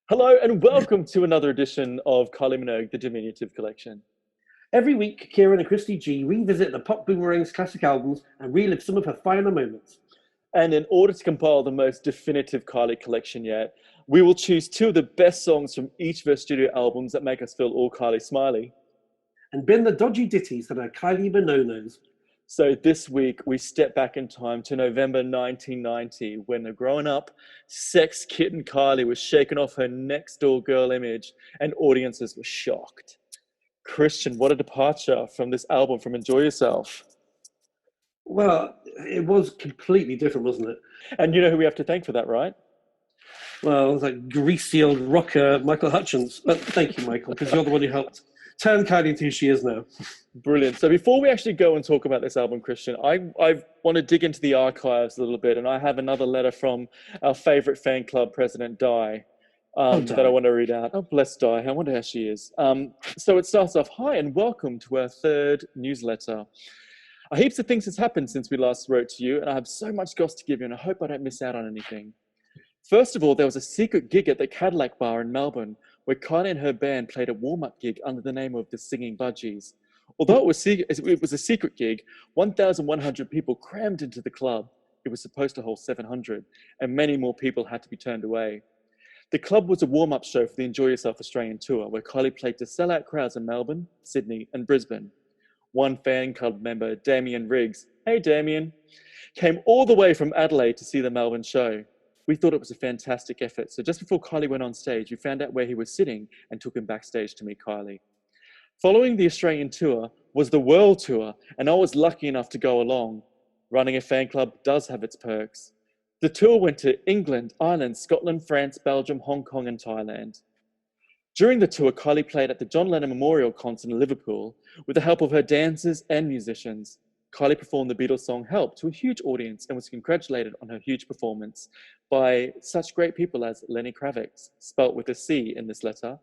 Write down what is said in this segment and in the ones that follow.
Hello and welcome to another edition of Kylie Minogue, the Diminutive collection. Every week, Kieran and Christy G revisit the Pop Boomerang's classic albums and relive some of her finer moments. And in order to compile the most definitive Kylie collection yet, we will choose two of the best songs from each of her studio albums that make us feel all Kylie Smiley. And bin the dodgy ditties that are Kylie Bononos. So this week, we step back in time to November 1990 when a grown up, sex kitten Kylie was shaking off her next door girl image and audiences were shocked. Christian, what a departure from this album from Enjoy Yourself. Well, it was completely different, wasn't it? And you know who we have to thank for that, right? Well, it was like greasy old rocker Michael Hutchins. But thank you, Michael, because you're the one who helped turn Kylie into who she is now. Brilliant. So before we actually go and talk about this album, Christian, I want to dig into the archives a little bit, and I have another letter from our favorite fan club president, Di, that I want to read out. Oh, bless Di. I wonder how she is. So it starts off, hi, and welcome to our third newsletter. Heaps of things has happened since we last wrote to you, and I have so much goss to give you, and I hope I don't miss out on anything. First of all, there was a secret gig at the Cadillac Bar in Melbourne, where Kylie and her band played a warm-up gig under the name of the Singing Budgies. Although it was a secret gig, 1,100 people crammed into the club. It was supposed to hold 700, and many more people had to be turned away. The club was a warm-up show for the Enjoy Yourself Australian tour, where Kylie played to sell-out crowds in Melbourne, Sydney, and Brisbane. One fan club member, Damien Riggs, hey Damien, came all the way from Adelaide to see the Melbourne show. We thought it was a fantastic effort, so just before Kylie went on stage, we found out where he was sitting and took him backstage to meet Kylie. Following the Australian tour was the world tour, and I was lucky enough to go along. Running a fan club does have its perks. The tour went to England, Ireland, Scotland, France, Belgium, Hong Kong, and Thailand. During the tour, Kylie played at the John Lennon Memorial Concert in Liverpool with the help of her dancers and musicians. Kylie performed the Beatles song Help to a huge audience and was congratulated on her huge performance by such great people as Lenny Kravitz, spelt with a C in this letter,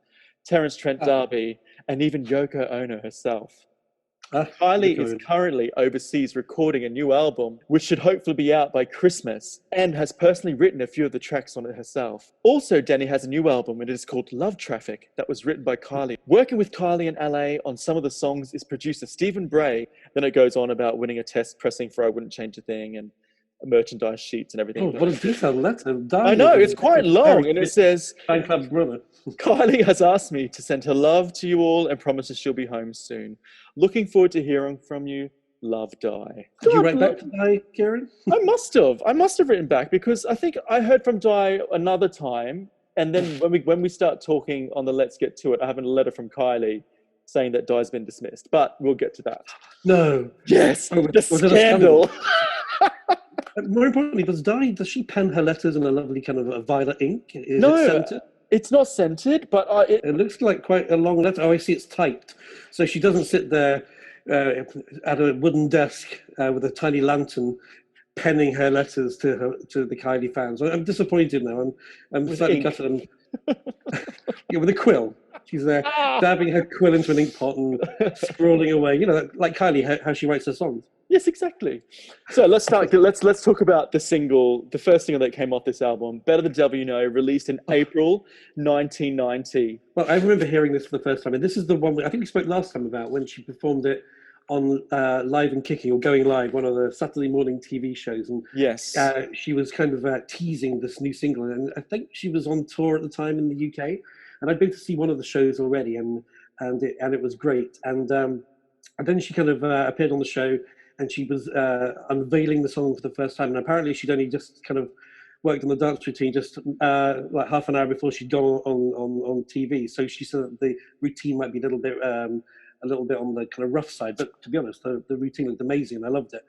Terence Trent D'Arby, and even Yoko Ono herself. Kylie is currently overseas recording a new album, which should hopefully be out by Christmas, and has personally written a few of the tracks on it herself. Also, Danny has a new album, and it is called Love Traffic, that was written by Kylie. Working with Kylie in LA on some of the songs is producer Stephen Bray. Then it goes on about winning a test, pressing for I Wouldn't Change a Thing, and merchandise sheets and everything. Oh, what a detailed letter. I know, it's quite long, and it says, fan club's brother. Kylie has asked me to send her love to you all and promises she'll be home soon. Looking forward to hearing from you. Love, Di. Did you write back to Di, Kieran? I must have written back because I think I heard from Di another time, and then when we start talking on the Let's Get to It, I have a letter from Kylie saying that Di's been dismissed. But we'll get to that. No. Yes, the scandal. More importantly, does she pen her letters in a lovely kind of a violet ink? Is no, it scented? It's not scented, but it looks like quite a long letter. Oh, I see, it's typed. So she doesn't sit there at a wooden desk with a tiny lantern penning her letters to the Kylie fans. I'm disappointed now. I'm slightly gutted. Yeah, with a quill. She's there dabbing her quill into an ink pot and scrolling away. You know, like Kylie, how she writes her songs. Yes, exactly. So let's start. Let's talk about the first single that came off this album, "Better the Devil You Know," released in April 1990. Well, I remember hearing this for the first time, and this is the one I think we spoke last time about when she performed it on Live and Kicking or Going Live, one of the Saturday morning TV shows. And yes, she was kind of teasing this new single, and I think she was on tour at the time in the UK, and I'd been to see one of the shows already, and it was great. And then she kind of appeared on the show. And she was unveiling the song for the first time. And apparently she'd only just kind of worked on the dance routine just like half an hour before she'd gone on TV. So she said that the routine might be a little bit on the kind of rough side. But to be honest, the routine looked amazing and I loved it.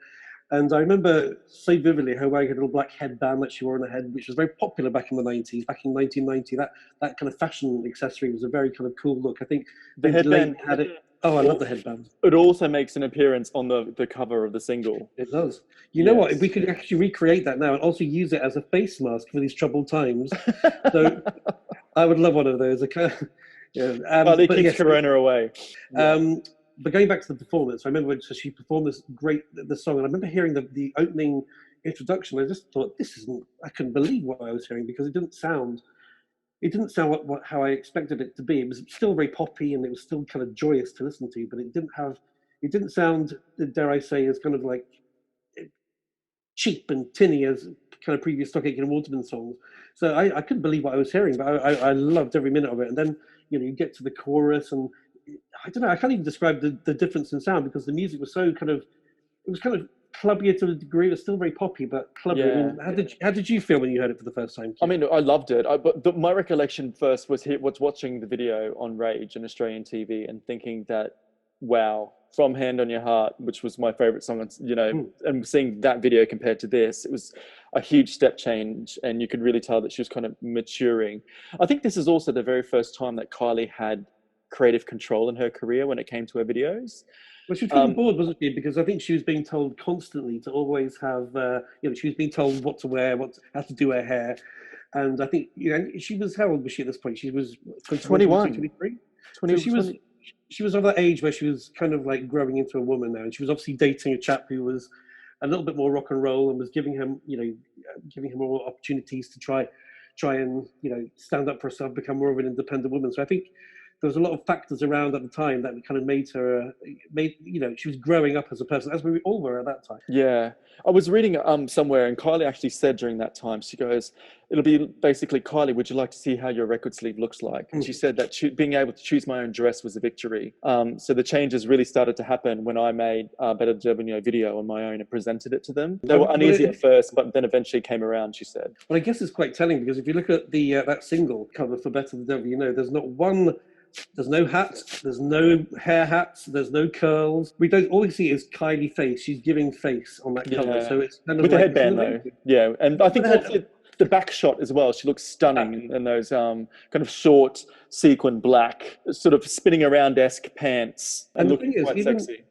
And I remember so vividly her wearing a little black headband that she wore on her head, which was very popular back in the 90s. Back in 1990, that kind of fashion accessory was a very kind of cool look. I think the headband had it. Oh, I love the headband. It also makes an appearance on the cover of the single. It does. You know what? If we could actually recreate that now and also use it as a face mask for these troubled times. So I would love one of those. It keeps Corona away. But going back to the performance, I remember when she performed the song, and I remember hearing the opening introduction. I just thought, I couldn't believe what I was hearing because it didn't sound it didn't sound how I expected it to be. It was still very poppy and it was still kind of joyous to listen to, but it didn't sound, dare I say, as kind of like cheap and tinny as kind of previous Stock Aitken and Waterman songs. So I couldn't believe what I was hearing, but I loved every minute of it. And then, you get to the chorus and I don't know, I can't even describe the difference in sound because the music was so kind of, it was kind of clubbier to a degree. It was still very poppy, but clubbier. Yeah. I mean, how did you feel when you heard it for the first time? I mean, I loved it. But my recollection first was watching the video on Rage on Australian TV and thinking that, wow, From Hand on Your Heart, which was my favorite song, and seeing that video compared to this, it was a huge step change. And you could really tell that she was kind of maturing. I think this is also the very first time that Kylie had creative control in her career when it came to her videos. Well, she was feeling bored, wasn't she? Because I think she was being told constantly to always have, she was being told what to wear, how to do her hair. And I think, she was, how old was she at this point? She was 21. 23? So she was of that age where she was kind of like growing into a woman now. And she was obviously dating a chap who was a little bit more rock and roll and was giving him more opportunities to try and, stand up for herself, become more of an independent woman. So I think there was a lot of factors around at the time that kind of made her, she was growing up as a person, as we all were at that time. Yeah. I was reading somewhere, and Kylie actually said during that time, she goes, it'll be basically, Kylie, would you like to see how your record sleeve looks like? And she said that being able to choose my own dress was a victory. So the changes really started to happen when I made Better Deserving video on my own and presented it to them. They were uneasy at first, but then eventually came around, she said. Well, I guess it's quite telling because if you look at the that single cover for Better the Devil You Know, there's no hat, there's no hair hats, there's no curls. We don't always see is Kylie face. She's giving face on that cover, so it's kind of with the headband though. Yeah, and I think also the back shot as well. She looks stunning in those kind of short sequin black, sort of spinning around-esque pants, and looking quite sexy.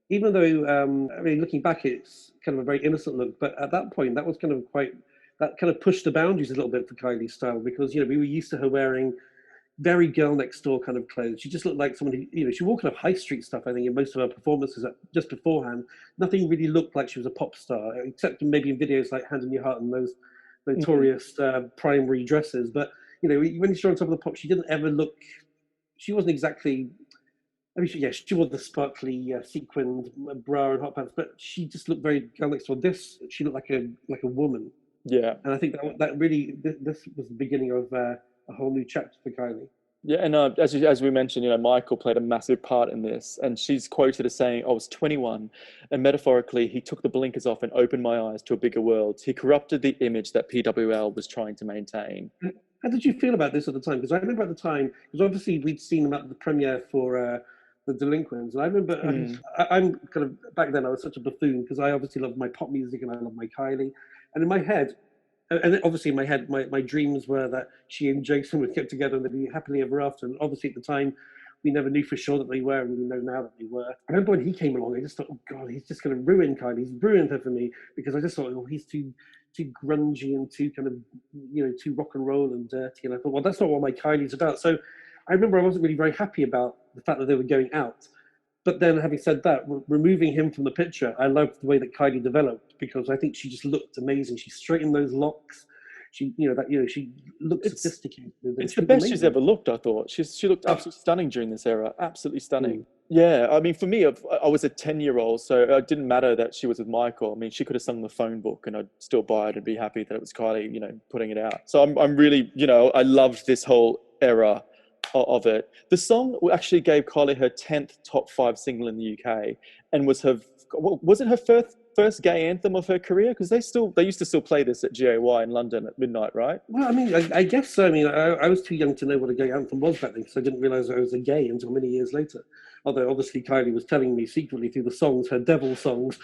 Even though looking back, it's kind of a very innocent look, but at that point, that was kind of pushed the boundaries a little bit for Kylie's style because we were used to her wearing very girl next door kind of clothes. She just looked like someone who, she wore kind of high street stuff, I think, in most of her performances just beforehand. Nothing really looked like she was a pop star, except maybe in videos like Hand on Your Heart and those notorious primary dresses. But, when she was on top of the pop, she didn't ever look, she wasn't exactly, she wore the sparkly sequined bra and hot pants, but she just looked very girl next door. She looked like a woman. Yeah. And I think that really, this was the beginning of a whole new chapter for Kylie. Yeah, and as we mentioned, Michael played a massive part in this, and she's quoted as saying, "I was 21, and metaphorically, he took the blinkers off and opened my eyes to a bigger world. He corrupted the image that PWL was trying to maintain." How did you feel about this at the time? Because I remember at the time, because obviously we'd seen him at the premiere for The Delinquents, and I remember I'm kind of, back then I was such a buffoon because I obviously loved my pop music and I loved my Kylie, and in my head, and obviously in my head, my dreams were that she and Jason would get together and they'd be happily ever after. And obviously at the time, we never knew for sure that they were, and we know now that they were. I remember when he came along, I just thought, oh God, he's just going to ruin Kylie. He's ruined her for me because I just thought, oh, he's too grungy and too kind of, too rock and roll and dirty. And I thought, well, that's not what my Kylie's about. So I remember I wasn't really very happy about the fact that they were going out. But then, having said that, removing him from the picture, I loved the way that Kylie developed because I think she just looked amazing. She straightened those locks. She, she looked sophisticated. It's the best she's ever looked. I thought she looked absolutely stunning during this era. Absolutely stunning. Yeah, I mean, for me, I was a 10-year-old, so it didn't matter that she was with Michael. I mean, she could have sung the phone book, and I'd still buy it and be happy that it was Kylie, putting it out. So I'm really, I loved this whole era of it. The song actually gave Kylie her 10th top 5 single in the UK, and was it her first gay anthem of her career? Because they used to still play this at GAY in London at midnight, right? Well, I mean, I guess so. I mean, I was too young to know what a gay anthem was back then because I didn't realise I was a gay until many years later. Although obviously Kylie was telling me secretly through the songs, her devil songs.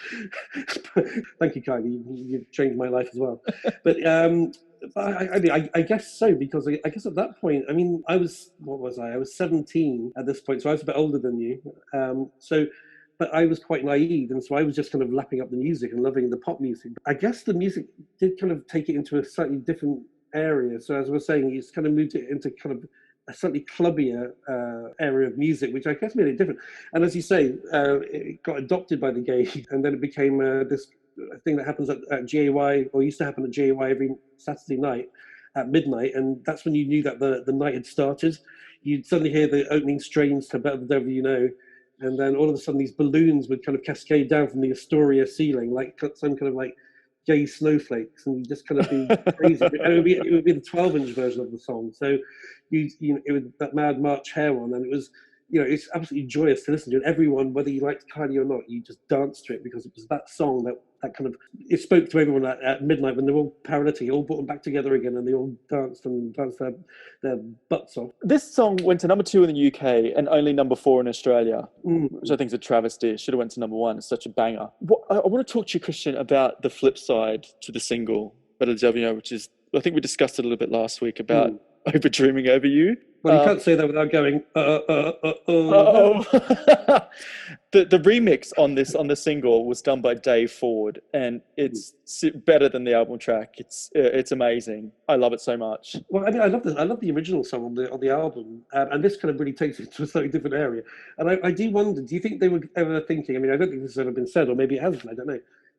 Thank you, Kylie. You've changed my life as well. But I guess so, because I guess at that point, I mean, I was 17 at this point, so I was a bit older than you. But I was quite naive, and so I was just kind of lapping up the music and loving the pop music. I guess the music did kind of take it into a slightly different area. So as I was saying, it's kind of moved it into kind of a slightly clubbier area of music, which I guess made it different. And as you say, it got adopted by the gays, and then it became this thing that happens at GAY, or used to happen at GAY every Saturday night. at midnight, and that's when you knew that the night had started. You'd suddenly hear the opening strains to Better the Devil You Know, and then all of a sudden these balloons would kind of cascade down from the Astoria ceiling like some kind of like gay snowflakes, and you'd just kind of be crazy. And it would be the 12-inch version of the song. So you know, it was that Mad March Hare one, and it was, you know, it's absolutely joyous to listen to. And everyone, whether you liked Kylie or not, you just danced to it because it was that song that kind of, it spoke to everyone at midnight when they're all paralytic. It all brought them back together again, and they all danced their butts off. This song went to number 2 in the UK and only number 4 in Australia, which I think is a travesty. It should have went to number 1. It's such a banger. I want to talk to you, Christian, about the flip side to the single, Better the Devil You Know, which is, I think we discussed it a little bit last week about Over Dreaming Over You. Well, you can't say that without going, The remix on the single was done by Dave Ford, and it's better than the album track. It's amazing. I love it so much. Well, I mean, I love the original song on the album, and this kind of really takes it to a slightly different area. And I do wonder, do you think they were ever thinking? I mean, I don't think this has ever been said, or maybe it has been. I don't know.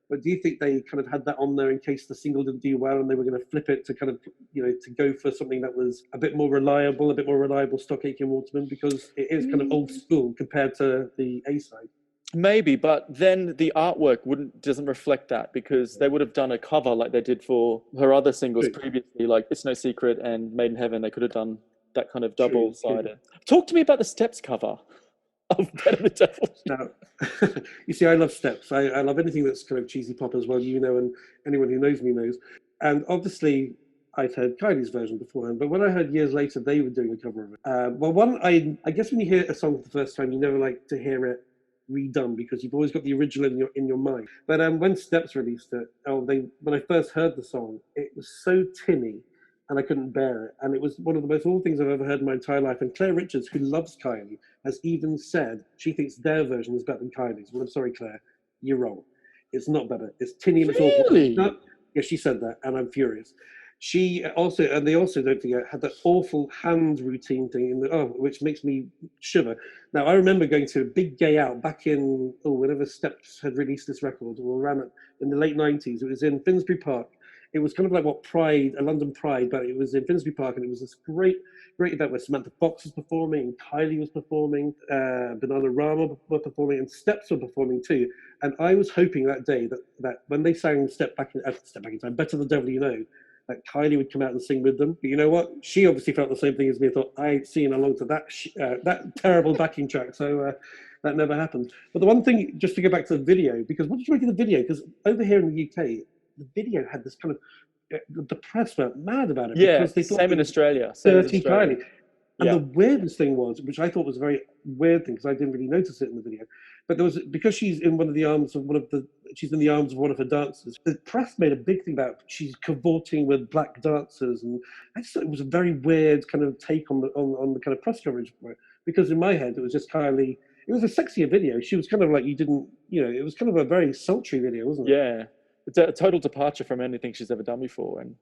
But do you think they kind of had that on there in case the single didn't do well, and they were going to flip it to kind of, you know, to go for something that was a bit more reliable Stock Aitken Waterman, because it is kind of old school compared to the A side. Maybe, but then the artwork doesn't reflect that, because they would have done a cover like they did for her other singles previously, like It's No Secret and Made in Heaven. They could have done that kind of double-sided. Talk to me about the Steps cover of Better the Devil. Now, you see, I love Steps. I love anything that's kind of cheesy pop as well, you know, and anyone who knows me knows. And obviously, I'd heard Kylie's version beforehand, but when I heard years later they were doing a cover of it, I guess when you hear a song for the first time, you never like to hear it redone because you've always got the original in your mind. But when Steps released it, when I first heard the song, it was so tinny, and I couldn't bear it. And it was one of the most awful things I've ever heard in my entire life. And Claire Richards, who loves Kylie, has even said she thinks their version is better than Kylie's. Well, I'm sorry, Claire, you're wrong. It's not better. It's tinny and it's Really? awful. Yeah, she said that, and I'm furious. They also, don't forget, had that awful hand routine thing, which makes me shiver. Now, I remember going to a big gay out back in, whenever Steps had released this record, or around it in the late 90s. It was in Finsbury Park. It was kind of like a London Pride, but it was in Finsbury Park, and it was this great event where Samantha Fox was performing, Kylie was performing, Bananarama were performing, and Steps were performing too. And I was hoping that day that when they sang Step Back in Time, Better the Devil You Know, that Kylie would come out and sing with them. But you know what? She obviously felt the same thing as me. I thought, I ain't singing along to that terrible backing track. So that never happened. But the one thing, just to go back to the video, because what did you make of the video? Because over here in the UK, the video had this kind of, the press went mad about it. Yeah, because they thought same in Australia. Dirty Kylie. And Yeah. the weirdest thing was, which I thought was a very weird thing, because I didn't really notice it in the video, but because she's in the arms of one of her dancers. The press made a big thing about she's cavorting with black dancers, and I just thought it was a very weird kind of take on the kind of press coverage for it. Because in my head, it was just Kylie. It was a sexier video. She was kind of like, it was kind of a very sultry video, wasn't it? Yeah. It's a total departure from anything she's ever done before, and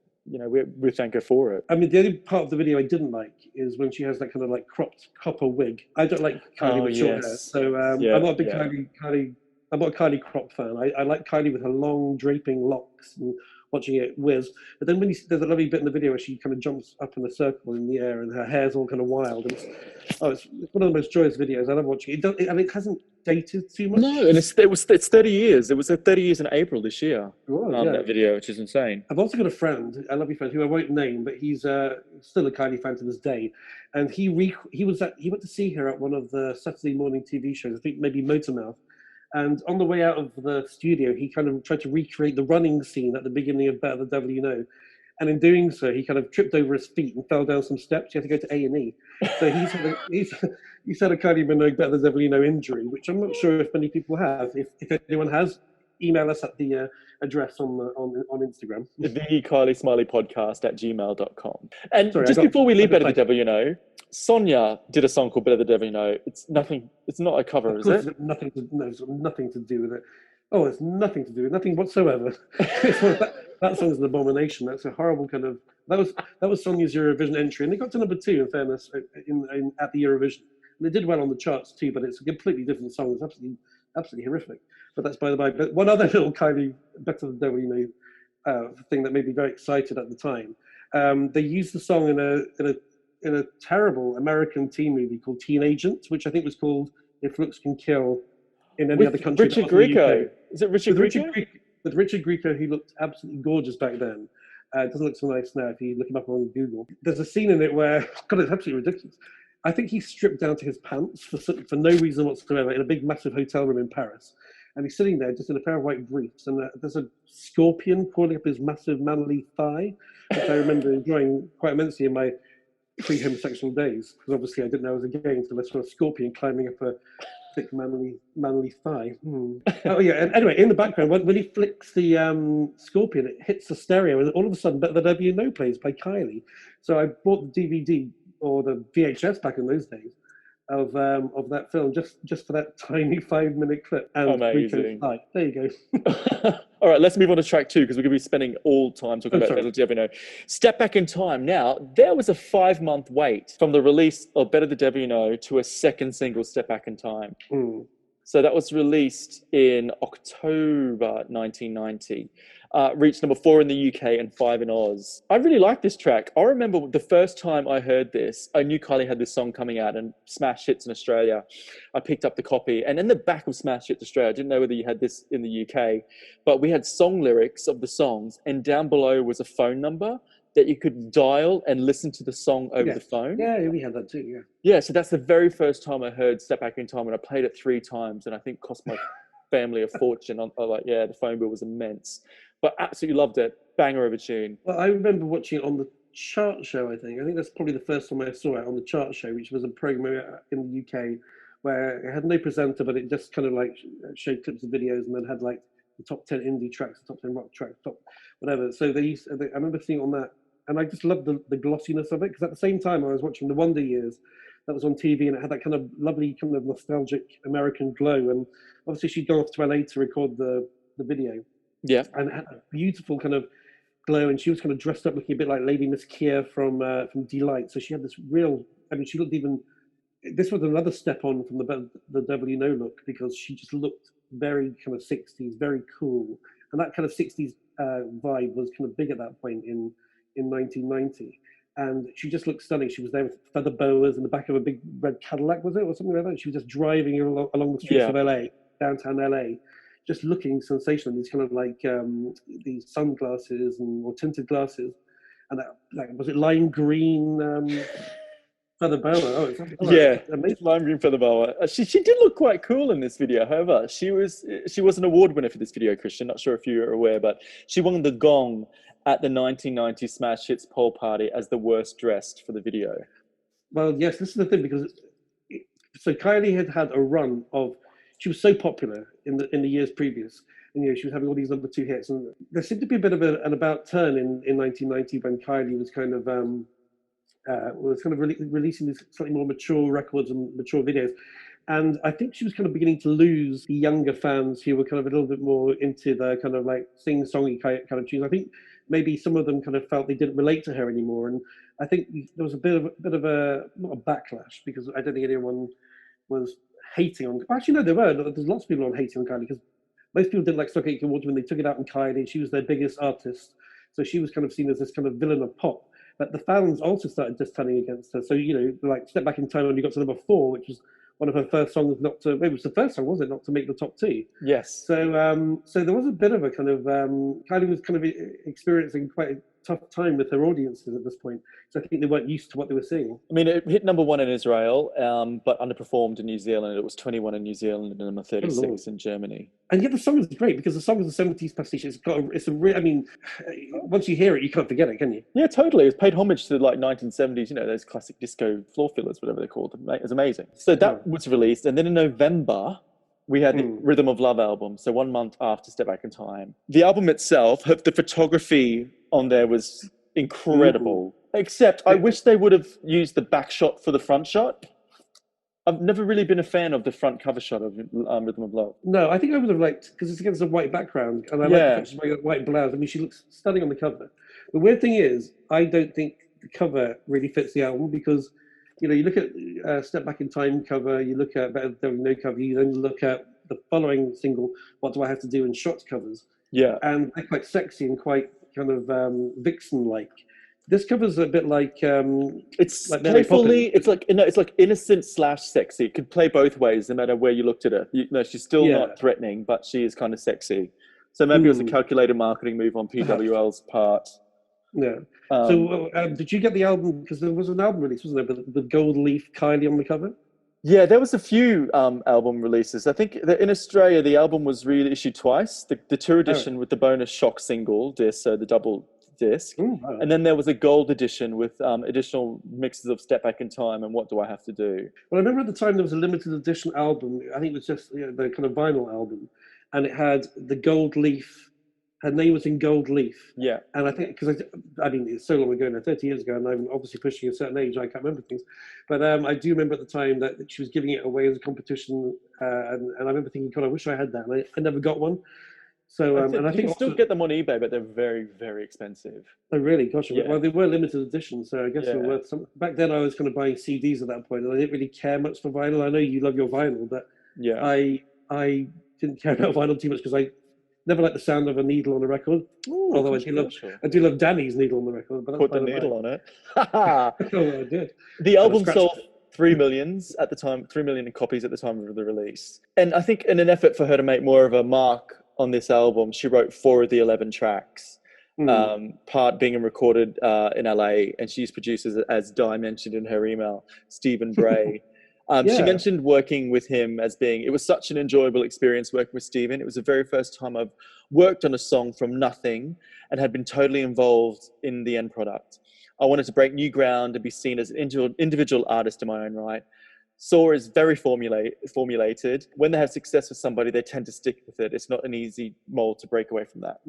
we thank her for it. I mean, the only part of the video I didn't like is when she has that kind of like cropped copper wig. I don't like Kylie with short hair, so I'm not a big Kylie. I'm not a Kylie crop fan. I like Kylie with her long draping locks and watching it whiz. But then there's a lovely bit in the video where she kind of jumps up in a circle in the air and her hair's all kind of wild. And it's one of the most joyous videos. I love watching it. And it hasn't dated too much. No, and it's 30 years. It was 30 years in April this year. That video, which is insane. I've also got a friend, a lovely friend who I won't name, but he's still a Kylie fan to this day. And he went to see her at one of the Saturday morning TV shows. I think maybe Motormouth. And on the way out of the studio, he kind of tried to recreate the running scene at the beginning of Better the Devil You Know. And in doing so, he kind of tripped over his feet and fell down some steps. He had to go to A&E. So he's had a Kylie Minogue Better the Devil You Know injury, which I'm not sure if many people have. If anyone has, email us at the address on Instagram. The Kylie Smiley podcast at gmail.com. And before we leave Better the Devil You Know, Sonia did a song called Better the Devil You Know. It's not a cover, is it? Nothing to do with it. Oh, it's nothing to do with nothing whatsoever. That song's an abomination. That's a horrible kind of. That was Sonia's Eurovision entry, and they got to number 2. In fairness, at the Eurovision, and they did well on the charts too. But it's a completely different song. It's absolutely horrific. But that's by the by. But one other little Kylie Better the Devil You Know thing that made me very excited at the time They used the song in a terrible American teen movie called Teen Agent, which I think was called If Looks Can Kill in any other With country that Richard wasn't the Grieco. UK. Is it Richard Grieco? With Richard Grieco, who looked absolutely gorgeous back then. It doesn't look so nice now if you look him up on Google. There's a scene in it where, God, it's absolutely ridiculous. I think he's stripped down to his pants for no reason whatsoever in a big, massive hotel room in Paris. And he's sitting there just in a pair of white briefs. And there's a scorpion crawling up his massive, manly thigh, which I remember enjoying quite immensely in my pre-homosexual days. Because obviously I didn't know I was a gay until I saw a scorpion climbing up a thick, manly thigh. Oh, yeah. And anyway, in the background, when he flicks the scorpion, it hits the stereo. And all of a sudden, the W No plays by Kylie. So I bought the DVD or the VHS back in those days of that film just for that tiny 5-minute clip. And amazing. There you go. All right, let's move on to track 2 because we're going to be spending all time talking about Better the Devil You Know. Step back in time. Now, there was a 5-month wait from the release of Better the Devil You Know to a second single, Step Back in Time. So that was released in October 1990. Reached number 4 in the UK and 5 in Oz. I really like this track. I remember the first time I heard this, I knew Kylie had this song coming out and Smash Hits in Australia. I picked up the copy, and in the back of Smash Hits Australia, I didn't know whether you had this in the UK, but we had song lyrics of the songs, and down below was a phone number that you could dial and listen to the song over the phone. Yeah, we had that too, yeah. Yeah, so that's the very first time I heard Step Back in Time, and I played it 3 times, and I think cost my family a fortune. The phone bill was immense. But absolutely loved it. Banger of a tune. Well, I remember watching it on the Chart Show, I think. I think that's probably the first time I saw it on the Chart Show, which was a program in the UK where it had no presenter, but it just kind of like showed clips of videos and then had like the top 10 indie tracks, the top 10 rock tracks, top whatever. So I remember seeing it on that, and I just loved the glossiness of it, because at the same time I was watching The Wonder Years that was on TV, and it had that kind of lovely, kind of nostalgic American glow. And obviously she'd gone off to LA to record the video. Yeah. And it had a beautiful kind of glow, and she was kind of dressed up looking a bit like Lady Miss Keir from Delight. So she had this real, I mean, she looked even, this was another step on from the Devil You Know look, because she just looked very kind of 60s, very cool. And that kind of 60s vibe was kind of big at that point in 1990. And she just looked stunning. She was there with feather boas in the back of a big red Cadillac, was it? Or something like that. She was just driving along the streets of LA, downtown LA, just looking sensational. These kind of like these sunglasses or tinted glasses, and that, like, was it lime green feather boa? Amazing. Lime green feather boa. She did look quite cool in this video. However, she was an award winner for this video, Christian. Not sure if you're aware, but she won the Gong at the 1990 Smash Hits poll party as the worst dressed for the video. Well, yes, this is the thing, because so Kylie had a run of. She was so popular in the years previous, and she was having all these number 2 hits. And there seemed to be a bit of an about turn in 1990 when Kylie was kind of releasing these slightly more mature records and mature videos. And I think she was kind of beginning to lose the younger fans who were kind of a little bit more into the kind of like sing-songy kind of tunes. I think maybe some of them kind of felt they didn't relate to her anymore. And I think there was a bit of a not a backlash, because I don't think anyone was hating on. Actually, no, there were. There's lots of people on hating on Kylie, because most people didn't like Stock Aitken Water when they took it out on Kylie. She was their biggest artist, so she was kind of seen as this kind of villain of pop. But the fans also started just turning against her. So like Step Back in Time only got to number 4, which was one of her first songs not to. Maybe it was the first song, was it, not to make the top 2? Yes. So so there was a bit of a kind of Kylie was kind of experiencing quite a tough time with her audiences at this point. So I think they weren't used to what they were seeing. I mean, it hit number 1 in Israel, but underperformed in New Zealand. It was 21 in New Zealand and number 36 in Germany. And yet the song is great, because the song is a 70s pastiche. It's a real, I mean, once you hear it, you can't forget it, can you? Yeah, totally. It paid homage to like 1970s, those classic disco floor fillers, whatever they're called. It was amazing. So that was released. And then in November, we had the Rhythm of Love album. So 1 month after Step Back in Time. The album itself, the photography on there was incredible. Except I wish they would have used the back shot for the front shot. I've never really been a fan of the front cover shot of Rhythm of Love. No, I think I would have liked, because it's against a white background, and I like the fact she's wearing a white blouse. I mean, she looks stunning on the cover. The weird thing is, I don't think the cover really fits the album, because you look at Step Back in Time cover, you look at Better Than No cover, you then look at the following single, What Do I Have to Do, in Shots covers. Yeah. And they're quite sexy and quite kind of vixen-like. This cover's a bit like It's Mary playfully, Poppins. it's like innocent slash sexy. It could play both ways, no matter where you looked at her. She's still Yeah. not threatening, but she is kind of sexy. So maybe it was a Mm, calculated marketing move on perhaps. PWL's part. Yeah. Um, So, did you get the album? Because there was an album release, wasn't there, with Gold Leaf Kylie on the cover? yeah, there was a few album releases. I think that in Australia the album was reissued twice. The tour Oh, edition with the bonus shock single disc, so the double disc, wow. and then there was a gold edition with additional mixes of Step Back in Time and What Do I Have to Do. Well, I remember at the time there was a limited edition album. I think it was just the kind of vinyl album, and it had the Gold Leaf. Her name was in Gold Leaf, Yeah, and I think because I mean it's so long ago now, 30 years ago, and I'm obviously pushing a certain age. I can't remember things, but I do remember at the time that she was giving it away as a competition, and I remember thinking, God, I wish I had that. And I never got one. So and I you can think still also, get them on eBay, but they're very, very expensive. oh really, gosh, Yeah, well they were limited edition, so I guess they were yeah. worth some. Back then, I was kind of buying CDs at that point, and I didn't really care much for vinyl. I know you love your vinyl, but Yeah. I didn't care about vinyl too much because I never liked the sound of a needle on a record. Ooh, Although controversial. I do love Danny's needle on the record, but that's Put by the the by. needle on it. Oh, I did. The Had a album scratch. sold 3 million at the time, 3 million copies at the time of the release. And I think in an effort for her to make more of a mark on this album, she wrote 4 of the 11 tracks. Mm. Part being recorded in LA, and she's produced as Di mentioned in her email, Stephen Bray. She Yeah. mentioned working with him as being, it was such an enjoyable experience working with Stephen. It was the very first time I've worked on a song from nothing and had been totally involved in the end product. I wanted to break new ground and be seen as an individual artist in my own right. Saw is very formulated. When they have success with somebody, they tend to stick with it. It's not an easy mold to break away from that.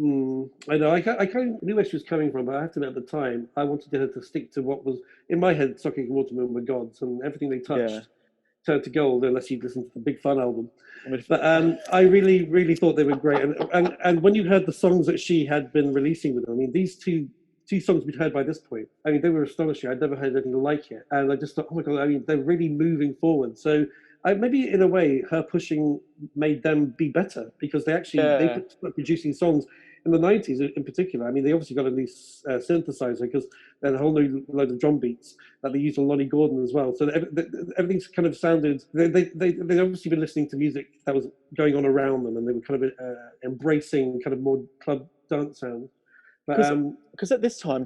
I know. I kind of knew where she was coming from, but I have to admit at the time, I wanted her to stick to what was, in my head, Soccer and Waterman were gods, and everything they Yeah. touched turned to gold, unless you listen to the Big Fun album. I mean, But I really, really thought they were great. And when you heard the songs that she had been releasing with them, I mean, these two songs we'd heard by this point, I mean, they were astonishing. I'd never heard anything like it. And I just thought, oh my God, I mean, they're really moving forward. So maybe in a way, her pushing made them be better because they yeah. started producing songs in the 90s in particular. I mean, they obviously got a new synthesizer because they had a whole new load of drum beats that they used on Lonnie Gordon as well. So everything's kind of sounded, they'd obviously been listening to music that was going on around them and they were kind of embracing kind of more club dance sound. Because at this time,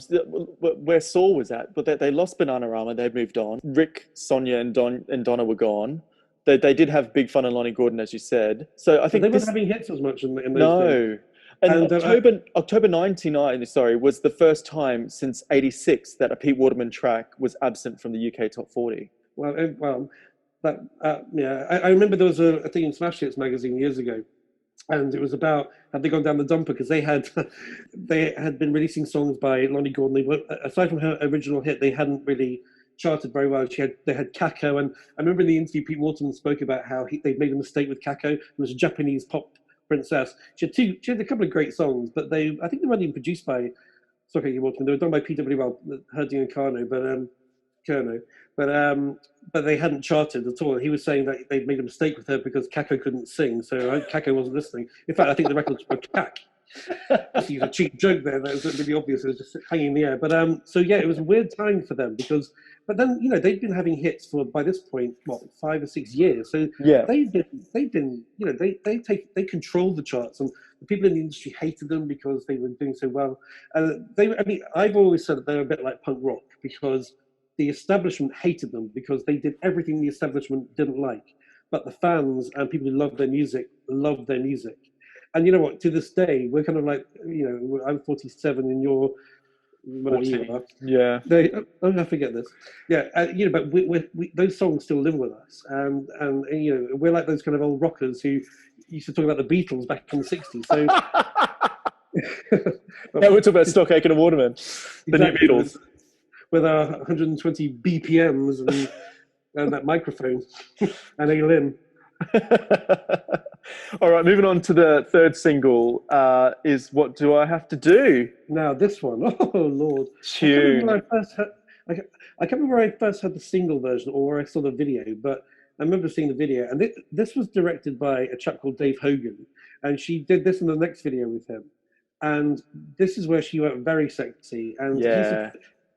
where Saul was at, but they lost Bananarama, they'd moved on. Rick, Sonia, and Donna were gone. They did have Big Fun and Lonnie Gordon, as you said. So I think they weren't having hits as much in those days. No. And October 99, sorry, was the first time since 86 that a Pete Waterman track was absent from the UK Top 40. Well, yeah, I remember there was a thing in Smash Hits magazine years ago, and it was about had they gone down the dumper because they had been releasing songs by Lonnie Gordon. They were, aside from her original hit, they hadn't really charted very well. They had Kako, and I remember in the interview Pete Waterman spoke about how they'd made a mistake with Kako. It was a Japanese pop princess. She had a couple of great songs, but I think they weren't even produced by Sokoki Waterman. They were done by PWL, Herding and Kerno, but they hadn't charted at all. And he was saying that they'd made a mistake with her because Kako couldn't sing, so Kako wasn't listening. In fact, I think the record's for Kak. Just use a cheap joke there. That was really obvious. It was just hanging in the air. But so yeah, it was a weird time for them because. But then they'd been having hits for by this point 5 or 6 years. So yeah, they've been they controlled the charts and the people in the industry hated them because they were doing so well. I've always said that they're a bit like punk rock because the establishment hated them because they did everything the establishment didn't like. But the fans and people who loved their music loved their music. And you know what? To this day, we're kind of like, I'm 47 and you're whatever you are. Yeah. I forget this. Yeah, but we those songs still live with us, and we're like those kind of old rockers who used to talk about the Beatles back in the '60s. So now we're talking about Stock Aitken and Waterman, the new Beatles, with our 120 BPMs and that microphone and a limb. All right, moving on to the third single is What Do I Have to Do? Now this one, oh Lord. Tune. I can't remember where I first heard the single version or where I saw the video, but I remember seeing the video. And this was directed by a chap called Dave Hogan. And she did this in the next video with him. And this is where she went very sexy. And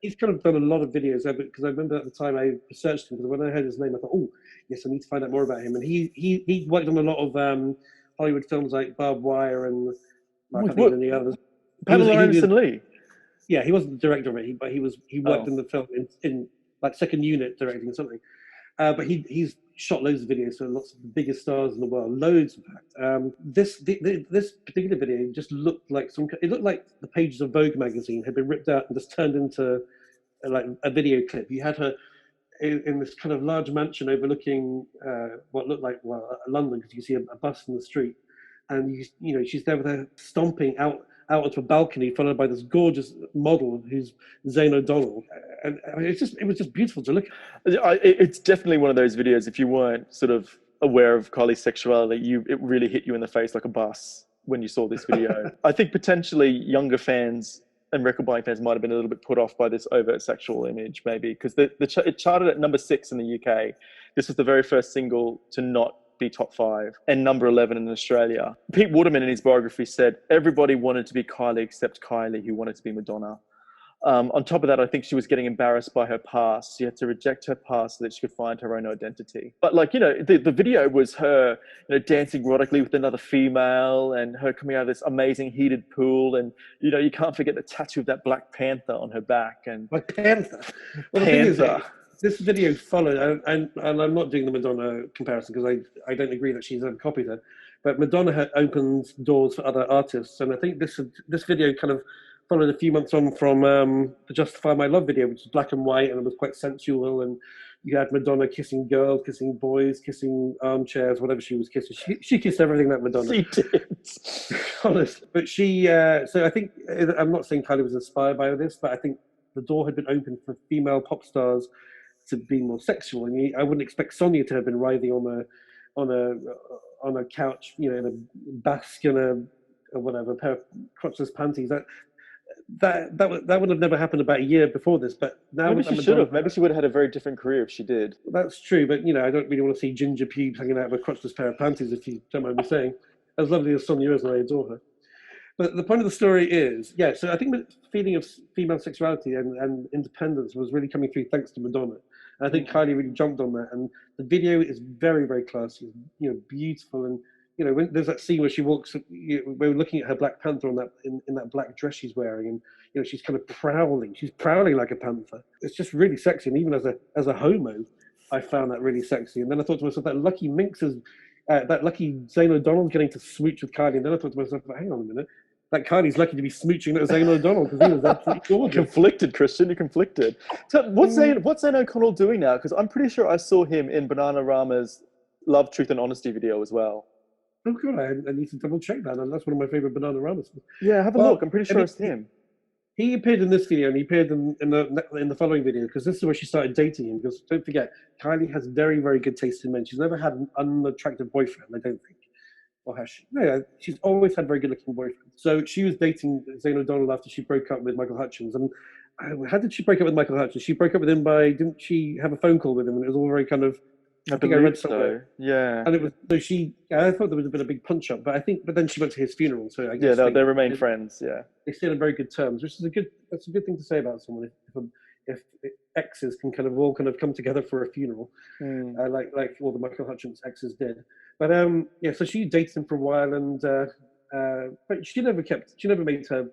he's kind of done a lot of videos because I remember at the time I researched him, because when I heard his name, I thought, oh, yes, I need to find out more about him. And he worked on a lot of Hollywood films like Barbed Wire and I can't think of any others. Pamela Anderson Lee. Yeah, he wasn't the director of it, but he worked in the film in like second unit directing or something. But he's shot loads of videos for lots of the biggest stars in the world, loads in fact. This particular video just looked like it looked like the pages of Vogue magazine had been ripped out and just turned into like a video clip. You had her in this kind of large mansion overlooking what looked like London, because you see a bus in the street, and you know she's there with her stomping out onto a balcony, followed by this gorgeous model who's Zane O'Donnell, and it was just beautiful to look at. It's definitely one of those videos. If you weren't sort of aware of Kylie's sexuality, it really hit you in the face like a bus when you saw this video. I think potentially younger fans and record buying fans might have been a little bit put off by this overt sexual image, maybe, because it charted at number 6 in the UK. This was the very first single to not be top 5, and number 11 in Australia. Pete Waterman in his biography said, everybody wanted to be Kylie except Kylie, who wanted to be Madonna. On top of that, I think she was getting embarrassed by her past. She had to reject her past so that she could find her own identity. But like, you know, the video was her, you know, dancing erotically with another female, and her coming out of this amazing heated pool. And, you know, you can't forget the tattoo of that Black Panther on her back. And Black Panther. Well, the thing is, this video followed, and I'm not doing the Madonna comparison because I don't agree that she's copied her, but Madonna had opened doors for other artists. And I think this video kind of followed a few months on from the Justify My Love video, which was black and white, and it was quite sensual. And you had Madonna kissing girls, kissing boys, kissing armchairs, whatever she was kissing. She kissed everything that Madonna. She did. Honest. But she, so I think, I'm not saying Kylie was inspired by this, but I think the door had been opened for female pop stars to be more sexual. And I wouldn't expect Sonia to have been writhing on a couch, you know, in a basque and a whatever, pair of crotchless panties. That would have never happened about a year before this, but now maybe she should have. Maybe she would have had a very different career if she did. That's true, but you know, I don't really want to see ginger pubes hanging out of a crotchless pair of panties, if you don't mind me saying. As lovely as Sonia is, and I adore her. But the point of the story is, yeah, so I think the feeling of female sexuality and independence was really coming through thanks to Madonna. And I think Kylie really jumped on that, and the video is very, very classy, you know, beautiful. And you know, when there's that scene where she walks, we're looking at her Black Panther in that black dress she's wearing, and you know, she's kind of prowling. She's prowling like a panther. It's just really sexy, and even as a homo, I found that really sexy. And then I thought to myself, that lucky Minx is, that lucky Zane O'Donnell's getting to smooch with Kylie. And then I thought to myself, hang on a minute, that Kylie's lucky to be smooching that Zane O'Donnell, because he was absolutely gorgeous. Conflicted, Christian. You're conflicted. So what's Zane O'Connell doing now? Because I'm pretty sure I saw him in Bananarama's Love, Truth and Honesty video as well. Oh god, I need to double check that, and that's one of my favorite Bananarama songs. Yeah, have a look. I'm pretty sure it's him. He appeared in this video, and he appeared in the following video, because this is where she started dating him. Because don't forget, Kylie has very, very good taste in men. She's never had an unattractive boyfriend, I don't think. Or has she? No, she's always had very good-looking boyfriends. So she was dating Zane O'Donnell after she broke up with Michael Hutchins. And how did she break up with Michael Hutchins? She broke up with him didn't she have a phone call with him? And it was all very kind of, I think I read somewhere. So. Yeah. And it was, I thought there would have been a big punch-up, but then she went to his funeral. So I guess they remain friends, yeah. They stayed on very good terms, which is that's a good thing to say about someone, if exes can kind of all kind of come together for a funeral, like all the Michael Hutchins exes did. But yeah, so she dated him for a while, and but she never made her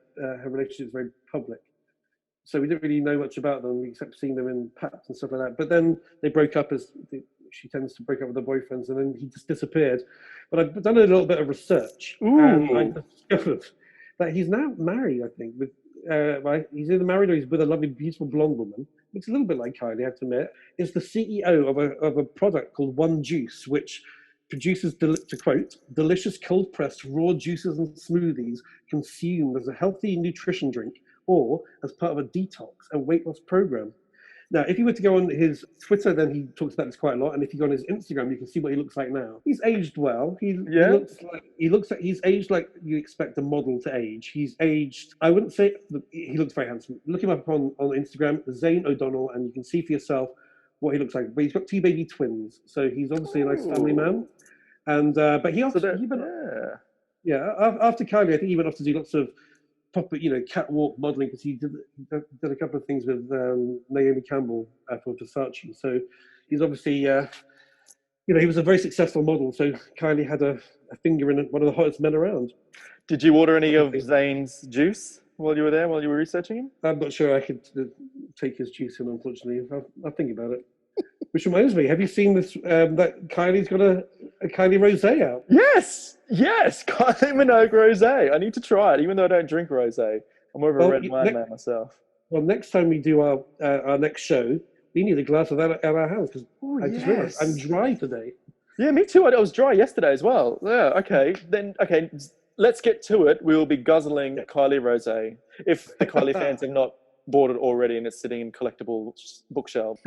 relationships very public. So we didn't really know much about them except seeing them in paps and stuff like that. But then they broke up, as she tends to break up with her boyfriends, and then he just disappeared. But I've done a little bit of research, and I discovered that he's now married, I think, with he's either married or he's with a lovely, beautiful blonde woman. It's a little bit like Kylie, I have to admit. Is the CEO of a product called One Juice, which produces, to quote, delicious cold-pressed raw juices and smoothies consumed as a healthy nutrition drink or as part of a detox and weight loss program. Now, if you were to go on his Twitter, then he talks about this quite a lot. And if you go on his Instagram, you can see what he looks like now. He's aged well. He's aged like you expect a model to age. He's aged, I wouldn't say, he looks very handsome. Look him up on Instagram, Zane O'Donnell, and you can see for yourself what he looks like. But he's got 2 baby twins, so he's obviously a nice family man. And but he also, after Kylie, I think he went off to do lots of proper, catwalk modeling, because he did a couple of things with Naomi Campbell for Versace. So he's obviously, he was a very successful model. So Kylie had a finger in one of the hottest men around. Did you order any of Zayn's juice while you were there, while you were researching him? I'm not sure I could take his juice in, unfortunately. I'll think about it. Which reminds me, have you seen this? That Kylie's got a Kylie Rosé out. Yes, Kylie Minogue Rosé. I need to try it, even though I don't drink rosé. I'm more of a red wine man myself. Well, next time we do our next show, we need a glass of that at our house, because I just realised I'm dry today. Yeah, me too. I was dry yesterday as well. Yeah, okay. Let's get to it. We will be guzzling Kylie Rosé, if the Kylie fans have not bought it already and it's sitting in collectible bookshelves.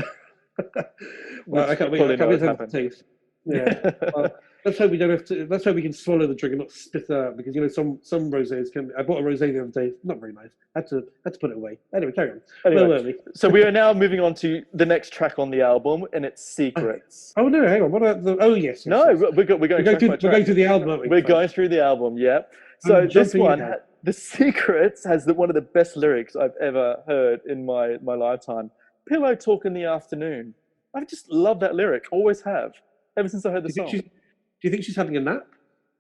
Well, I can't wait to have the taste. Yeah. Well, let's hope we don't have to. Let's hope we can swallow the drink and not spit it out, because some rosés can. I bought a rosé the other day. Not very nice. Had to put it away. Anyway, carry on. Anyway, so we are now moving on to the next track on the album, and it's Secrets. Oh no, hang on. What about the? Oh yes. No, we're going through the album. Aren't we? We're going through the album. Yeah. So this one, The Secrets, has one of the best lyrics I've ever heard in my lifetime. Pillow talk in the afternoon. I just love that lyric. Always have. Ever since I heard the song. Do you think she's having a nap?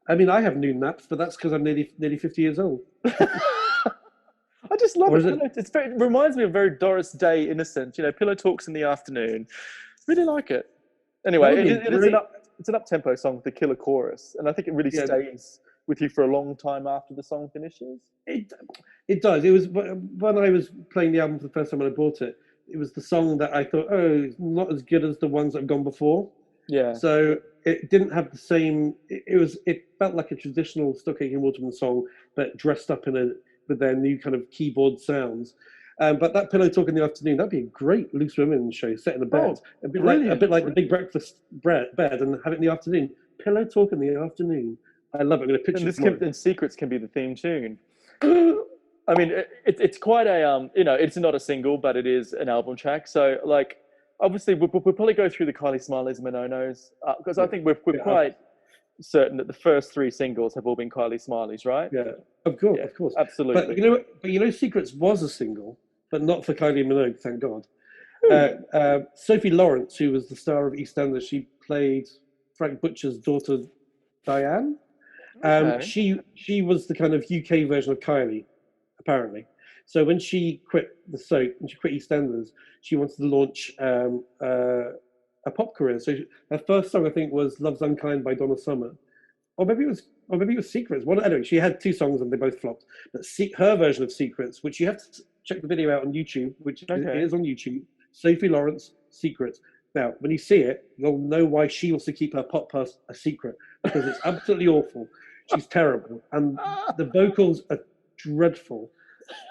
I mean, I have noon naps, but that's because I'm nearly 50 years old. I just love it. It reminds me of very Doris Day innocent. Pillow talks in the afternoon. Really like it. Anyway, it's an up-tempo song with the killer chorus, and I think it really stays with you for a long time after the song finishes. It does. It was when I was playing the album for the first time when I bought it. It was the song that I thought, it's not as good as the ones that have gone before. Yeah. So it didn't have the same. It felt like a traditional Stockake and Waterman song, but dressed up with their new kind of keyboard sounds. But that Pillow Talk in the Afternoon, that'd be a great Loose Women show set in a bed, a bit like the Big Breakfast bed, and have it in the afternoon. Pillow Talk in the Afternoon. I love it. I'm going to picture and Secrets can be the theme tune. I mean, it's quite a it's not a single, but it is an album track. So obviously we'll probably go through the Kylie Smileys and Minogues, because I think we're quite certain that the first three singles have all been Kylie Smileys, right? Yeah, of course, absolutely. But Secrets was a single, but not for Kylie Minogue, thank God. Sophie Lawrence, who was the star of EastEnders, she played Frank Butcher's daughter, Diane. She was the kind of UK version of Kylie, apparently. So when she quit the soap, when she quit EastEnders, she wanted to launch a pop career. So her first song, I think, was "Love's Unkind" by Donna Summer, or maybe it was Secrets. Anyway, she had two songs and they both flopped. But her version of Secrets, which you have to check the video out on YouTube, which it is on YouTube. Sophie Lawrence, Secrets. Now, when you see it, you'll know why she wants to keep her pop past a secret, because it's absolutely awful. She's terrible, and the vocals are dreadful,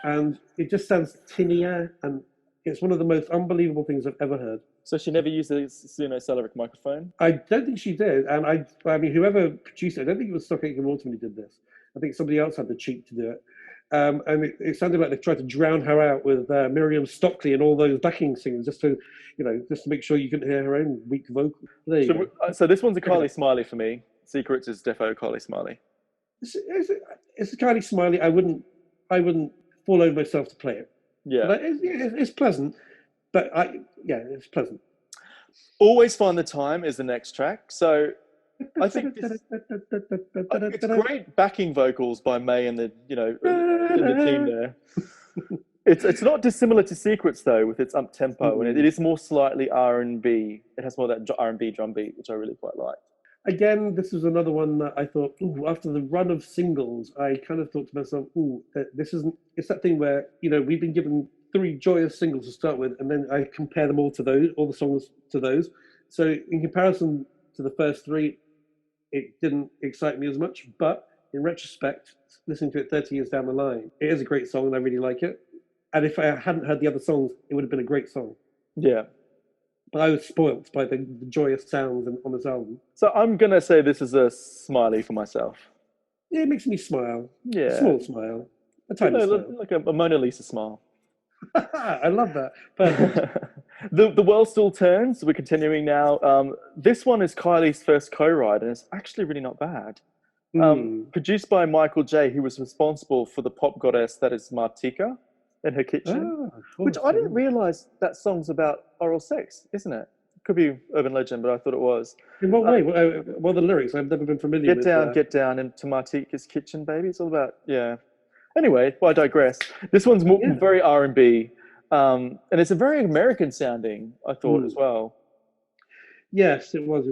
and it just sounds tinnier, and it's one of the most unbelievable things I've ever heard. So she never used a Celeric microphone? I don't think she did, and I mean, whoever produced it, I don't think it was Stockake and Waterman who did this. I think somebody else had the cheek to do it. And it sounded like they tried to drown her out with Miriam Stockley and all those backing singers, just to make sure you couldn't hear her own weak vocal. So this one's a Kylie Smiley for me. Secrets is defo Kylie Smiley. It's a Kylie Smiley. I wouldn't fall over myself to play it. Yeah, but it's pleasant. But it's pleasant. Always Find the Time is the next track. So I think it's great backing vocals by May and the team there. It's not dissimilar to Secrets though, with its up tempo, and it is more slightly R&B. It has more of that R&B drum beat, which I really quite like. Again, this is another one that I thought, after the run of singles, I kind of thought to myself, it's that thing where, we've been given 3 joyous singles to start with, and then I compare them all the songs to those. So in comparison to the first 3, it didn't excite me as much, but in retrospect, listening to it 30 years down the line, it is a great song and I really like it. And if I hadn't heard the other songs, it would have been a great song. Yeah. But I was spoilt by the joyous sounds on this album. So I'm going to say this is a Smiley for myself. Yeah, it makes me smile. Yeah. A small smile. A tiny smile. Like a Mona Lisa smile. I love that. But the World Still Turns. We're continuing now. This one is Kylie's first co-write, and it's actually really not bad. Mm. Produced by Michael J, who was responsible for the pop goddess that is Martika in her kitchen, Of which course. I Yeah. didn't realize that song's about oral sex, isn't it? Could be urban legend, but I thought it was. In what way? What are the lyrics? I've never been familiar with. Get down into Martika's kitchen, baby. It's all about, yeah. Anyway, well, I digress. This one's Yeah. very R&B, and it's a very American sounding, I thought, as Mm. well. Yes, it was.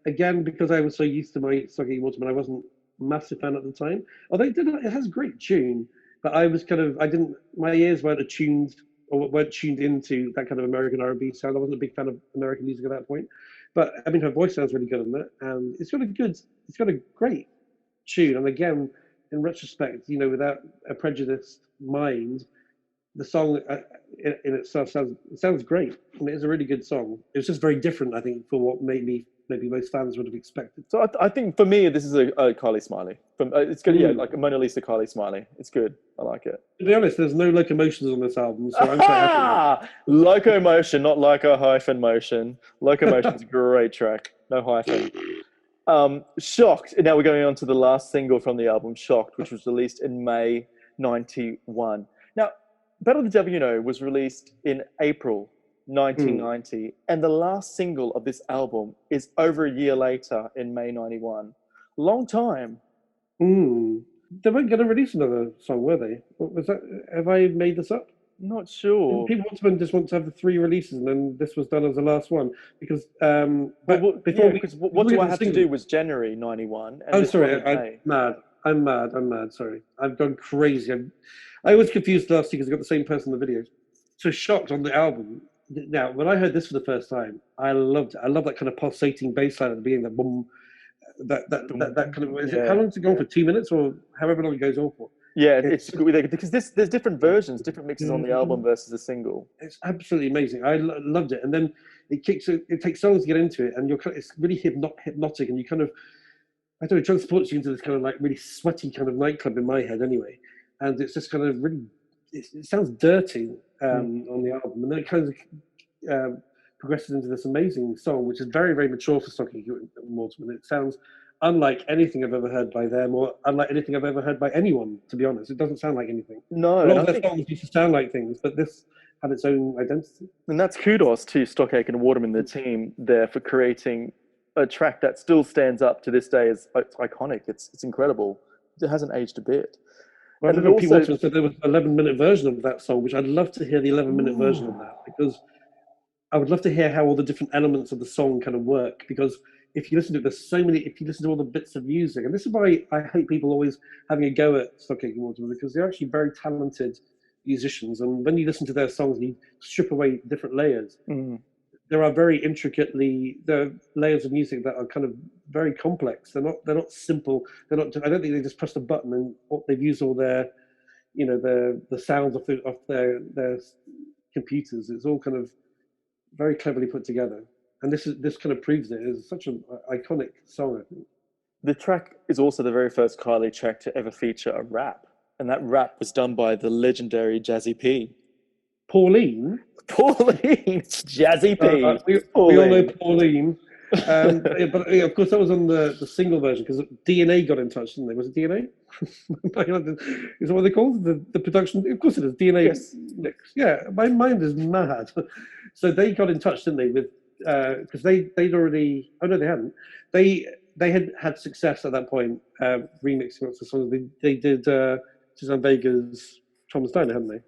Again, because I was so used to my Soggy Waterman, I wasn't a massive fan at the time. Although it has a great tune, but I was kind of, I didn't, my ears weren't attuned or weren't tuned into that kind of American R&B sound. I wasn't a big fan of American music at that point. But I mean, her voice sounds really good on that, and it's got a great tune. And again, in retrospect, without a prejudiced mind, the song in itself sounds great. I mean, it's a really good song. It was just very different, I think, for what maybe most fans would have expected. So I think for me, this is a Kylie Smiley. It's good, yeah, like a Mona Lisa Kylie Smiley. It's good. I like it. To be honest, there's no locomotions on this album, so I'm quite happy with it. Locomotion, not like a hyphen motion. Locomotion's a great track. No hyphen. Shocked. Now we're going on to the last single from the album, Shocked, which was released in May 91. Now, Battle of the Devil was released in April 1990, and the last single of this album is over a year later in May 91. Long time. They weren't going to release another song, were they? What was that? Have I made this up? Not sure. People just want to have the 3 releases, and then this was done as the last one because. What Do I Have to Do was January 91. And sorry, I'm mad. Sorry, I've gone crazy. I was confused last year because I got the same person in the video. So Shocked on the album. Now, when I heard this for the first time, I loved it. I love that kind of pulsating bass line at the beginning, that boom, that kind of. How long has it gone for? 2 minutes or however long it goes on for? Yeah, it's because there's different versions, different mixes on the album versus the single. It's absolutely amazing. I loved it, and then it takes songs to get into it, and it's really hypnotic, and you kind of, I don't know, it transports you into this kind of like really sweaty kind of nightclub in my head anyway, and it's just kind of really, it sounds dirty on the album, and then it kind of progresses into this amazing song, which is very, very mature for Stocky Waterman. It sounds unlike anything I've ever heard by them, or unlike anything I've ever heard by anyone, to be honest. It doesn't sound like anything. No. A lot of their songs used to sound like things, but this had its own identity. And that's kudos to Stockache and Waterman, the team there, for creating a track that still stands up to this day. It's iconic. It's incredible. It hasn't aged a bit. Well, and Pete Waterman said there was an 11-minute version of that song, which I'd love to hear the 11-minute version of that, because I would love to hear how all the different elements of the song kind of work, because if you listen to it, there's so many, if you listen to all the bits of music, and this is why I hate people always having a go at Stockache and Waterman, because they're actually very talented musicians, and when you listen to their songs and you strip away different layers, there are very there are layers of music that are kind of very complex. They're not simple. I don't think they just pressed a button and they've used all their, the sounds of their computers. It's all kind of very cleverly put together. And this kind of proves it. It's such an iconic song, I think. The track is also the very first Kylie track to ever feature a rap. And that rap was done by the legendary Jazzy P. Pauline, Jazzy P. We all know Pauline. But of course, that was on the single version, because DNA got in touch, didn't they? Was it DNA? Is that what they called the production? Of course it is. DNA. Yes. Mix. Yeah, my mind is mad. So they got in touch, didn't they? With because they'd already. Oh no, they hadn't. They had success at that point, remixing lots of songs. They did Suzanne Vega's Thomas Diner, hadn't they?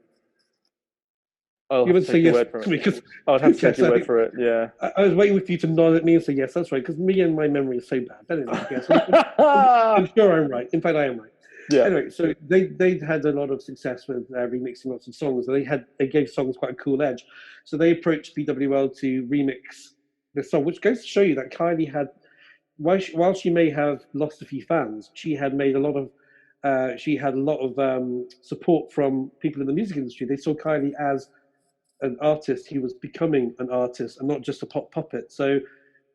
I'll have to take your word for it. I would have to take your word for it, yeah. I was waiting for you to nod at me and say, yes, that's right, because me and my memory is so bad. But anyway, yes, I'm sure I'm right. In fact, I am right. Yeah. Anyway, so they had a lot of success with remixing lots of songs. They gave songs quite a cool edge. So they approached PWL to remix this song, which goes to show you that Kylie had, while she may have lost a few fans, she had made a lot of support from people in the music industry. They saw Kylie as an artist who was becoming an artist and not just a pop puppet. So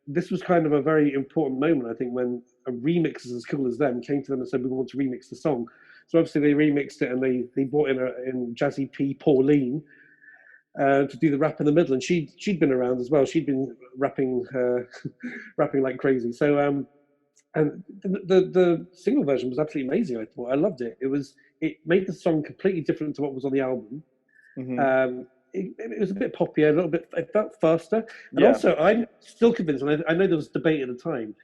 this was kind of a very important moment, I think, when remixers as cool as them came to them and said, we want to remix the song. So obviously they remixed it, and they brought in Jazzy P, Pauline, to do the rap in the middle. And she'd been around as well. She'd been rapping like crazy. So And the single version was absolutely amazing. I thought I loved it. It made the song completely different to what was on the album. Mm-hmm. It was a bit poppier, a little bit. It felt faster, and Yeah. also I'm still convinced. And I know there was debate at the time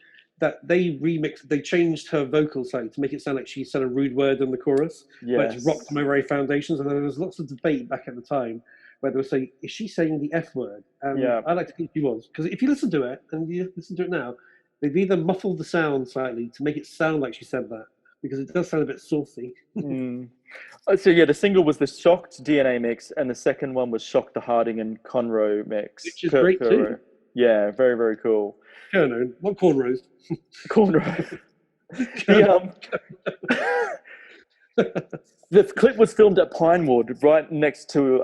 that they changed her vocal slightly to make it sound like she said a rude word in the chorus, but it's rocked Yes. my very foundations. And there was lots of debate back at the time where they were saying, "Is she saying the F word?" And Yeah. I like to think she was, because if you listen to it and you listen to it now, they've either muffled the sound slightly to make it sound like she said that, because it does sound a bit saucy. Mm. So yeah, the single was the Shocked DNA mix, and the second one was Shocked the Harding and Conroe mix. Which is great too. Kuro. Yeah, very very cool. Kerno, not cornrows. Conroe. The the clip was filmed at Pinewood, right next to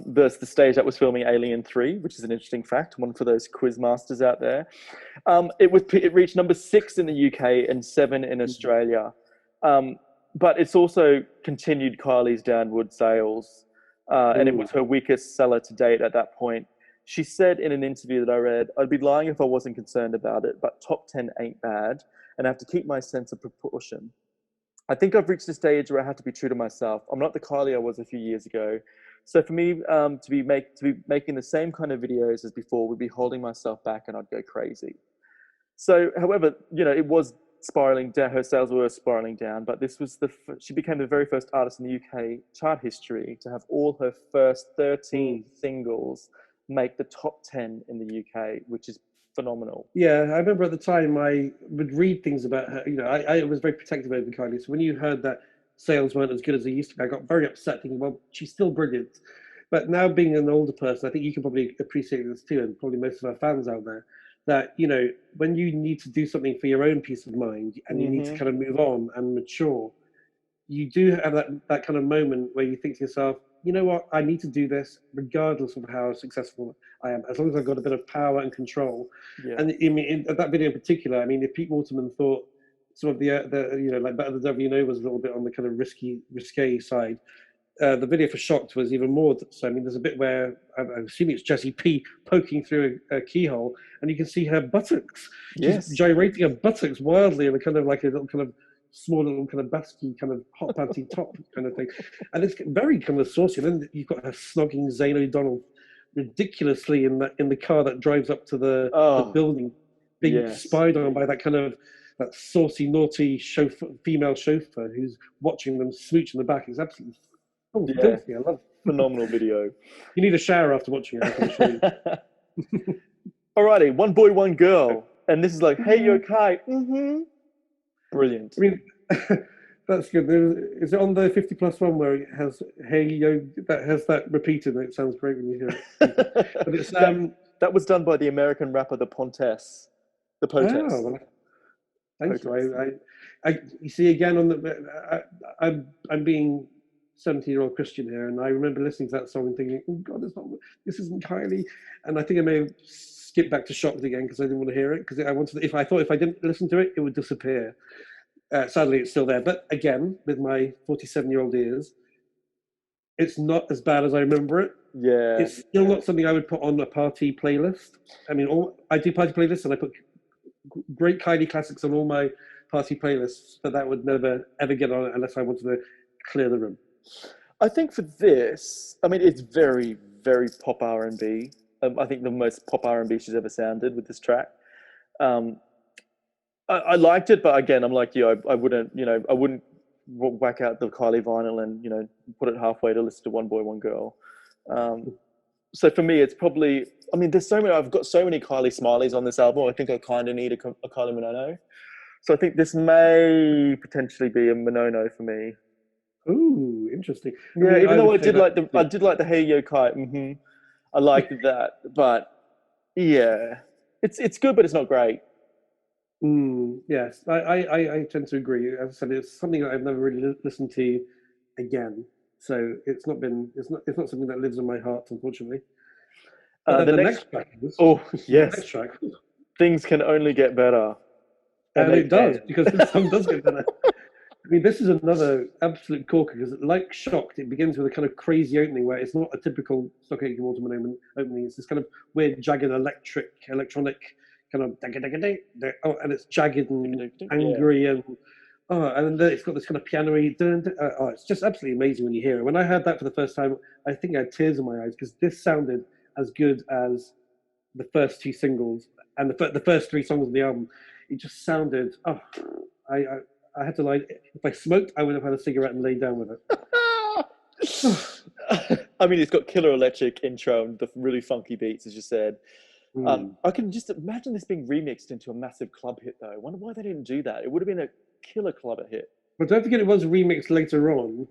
the stage that was filming Alien 3, which is an interesting fact, one for those quiz masters out there. It reached number 6 in the UK and 7 in Australia. But it's also continued Kylie's downward sales, and it was her weakest seller to date at that point. She said in an interview that I read, "I'd be lying if I wasn't concerned about it, but top 10 ain't bad, and I have to keep my sense of proportion. I think I've reached a stage where I have to be true to myself. I'm not the Kylie I was a few years ago. So for me, to be making the same kind of videos as before would be holding myself back, and I'd go crazy." So, however, it was spiraling down. Her sales were spiraling down, but this was she became the very first artist in the UK chart history to have all her first 13 singles make the top 10 in the UK, which is phenomenal. Yeah, I remember at the time I would read things about her. I was very protective over Kylie. So when you heard that sales weren't as good as they used to be, I got very upset, thinking, well, she's still brilliant. But now being an older person, I think you can probably appreciate this too, and probably most of our fans out there, that when you need to do something for your own peace of mind and you need to kind of move on and mature, you do have that kind of moment where you think to yourself, you know what, I need to do this regardless of how successful I am, as long as I've got a bit of power and control. Yeah. And I mean, in that video in particular, I mean, if Pete Waterman thought some of the like Better the Devil You Know was a little bit on the kind of risque side, the video for Shocked was even more. So I mean, there's a bit where I'm assuming it's Jessie P poking through a keyhole, and you can see her buttocks. Yes. She's gyrating her buttocks wildly in a kind of like a little kind of small little kind of basky kind of hot panty top kind of thing, and it's very kind of saucy. And then you've got her snogging Zane O'Donnell ridiculously in the car that drives up to the building, being spied on by that saucy, naughty female chauffeur who's watching them smooch in the back. It's absolutely filthy. I love it. Phenomenal video. You need a shower after watching it, I can assure you. Alrighty, One Boy, One Girl. And this is like, hey, yo, Kai. Brilliant. I mean, that's good. Is it on the 50 plus one where it has hey yo, that has that repeated, and it sounds great when you hear it? But it's that was done by the American rapper The Pontess. The Pontess. Oh, well, thank you. You see again I'm being 17-year-old Christian here, and I remember listening to that song and thinking, oh God, this isn't Kylie. And I think I may have skipped back to Shocked again because I didn't want to hear it, because if I didn't listen to it, it would disappear. Sadly, it's still there. But again, with my 47-year-old ears, it's not as bad as I remember it. Yeah. It's still not something I would put on a party playlist. I mean, I do party playlists, and I put great Kylie classics on all my party playlists, but that would never, ever get on it unless I wanted to clear the room. I think for this, I mean, it's very, very pop R&B. I think the most pop R&B she's ever sounded with this track. I liked it, but again, I'm like you. I wouldn't whack out the Kylie vinyl and put it halfway to listen to One Boy, One Girl. So for me, it's probably. I mean, I've got so many Kylie Smileys on this album. I think I kind of need a Kylie Minogue. So I think this may potentially be a Minogue for me. Ooh, interesting. Yeah, even though I did like the Hey Yo Kai. I liked that, but yeah, it's good, but it's not great. Yes, I tend to agree. As I said, it's something that I've never really listened to again. So it's not something that lives in my heart, unfortunately. The next track is, yes, next track. Things Can Only Get Better. And it does, because this song does get better. I mean, this is another absolute corker, because like Shocked, it begins with a kind of crazy opening where it's not a typical Stock Aitken Waterman opening. It's this kind of weird, jagged, electronic kind of and it's jagged and Yeah. angry and then it's got this kind of piano-y. It's just absolutely amazing when you hear it. When I heard that for the first time, I think I had tears in my eyes because this sounded as good as the first two singles and the first three songs of the album. It just sounded. I had to like. If I smoked, I would have had a cigarette and laid down with it. I mean, it's got killer electric intro and the really funky beats, as you said. I can just imagine this being remixed into a massive club hit, though. I wonder why they didn't do that. It would have been a killer club hit. But don't forget, it was remixed later on